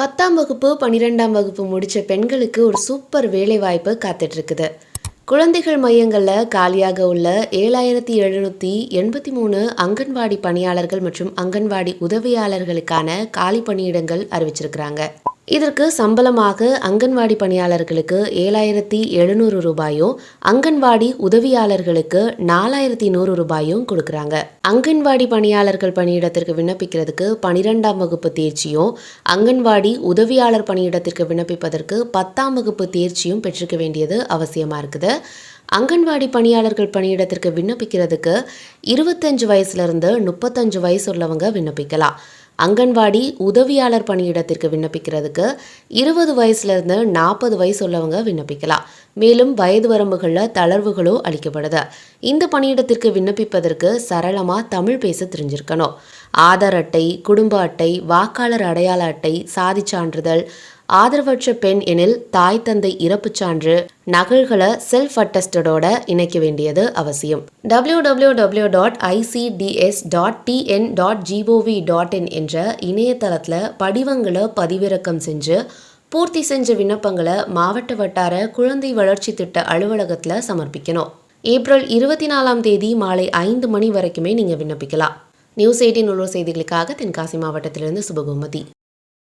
10ஆம் வகுப்பு 12ஆம் வகுப்பு முடித்த பெண்களுக்கு ஒரு சூப்பர் வேலைவாய்ப்பு காத்துட்ருக்குது. குழந்தைகள் மையங்களில் காலியாக உள்ள 7783 அங்கன்வாடி பணியாளர்கள் மற்றும் அங்கன்வாடி உதவியாளர்களுக்கான காலி பணியிடங்கள் அறிவிச்சிருக்கிறாங்க. இதற்கு சம்பளமாக அங்கன்வாடி பணியாளர்களுக்கு 7700 ரூபாயும் அங்கன்வாடி உதவியாளர்களுக்கு 4100 ரூபாயும் கொடுக்குறாங்க. அங்கன்வாடி பணியாளர்கள் பணியிடத்திற்கு விண்ணப்பிக்கிறதுக்கு 12ஆம் வகுப்பு தேர்ச்சியும் அங்கன்வாடி உதவியாளர் பணியிடத்திற்கு விண்ணப்பிப்பதற்கு 10ஆம் வகுப்பு தேர்ச்சியும் பெற்றிருக்க வேண்டியது அவசியமாக இருக்குது. அங்கன்வாடி பணியாளர்கள் பணியிடத்திற்கு விண்ணப்பிக்கிறதுக்கு 25 வயசுலேருந்து 35 வயசு உள்ளவங்க விண்ணப்பிக்கலாம். அங்கன்வாடி உதவியாளர் பணியிடத்திற்கு விண்ணப்பிக்கிறதுக்கு 20 வயசுலேருந்து 40 வயசு உள்ளவங்க விண்ணப்பிக்கலாம். மேலும் வயது வரம்புகளில் தளர்வுகளோ அளிக்கப்படுது. இந்த பணியிடத்திற்கு விண்ணப்பிப்பதற்கு சரளமாக தமிழ் பேச தெரிஞ்சிருக்கணும். ஆதார் அட்டை, குடும்ப அட்டை, வாக்காளர் அடையாள அட்டை, சாதி சான்றிதழ், ஆதரவற்ற பெண் எனில் தாய் தந்தை இறப்புச் சான்று நகல்களை செல்ஃப் அட்டஸ்டடோட இணைக்க வேண்டியது அவசியம். www.icds.tn.gov.in என்ற இணையதளத்தில் படிவங்களை பதிவிறக்கம் செஞ்சு பூர்த்தி செஞ்ச விண்ணப்பங்களை மாவட்ட வட்டார குழந்தை வளர்ச்சி திட்ட அலுவலகத்தில் சமர்ப்பிக்கணும். ஏப்ரல் 24ஆம் தேதி மாலை 5 மணி வரைக்குமே நீங்கள் விண்ணப்பிக்கலாம். நியூஸ் 18 உள்ளூர் செய்திகளுக்காக தென்காசி மாவட்டத்திலிருந்து சுபகோமதி.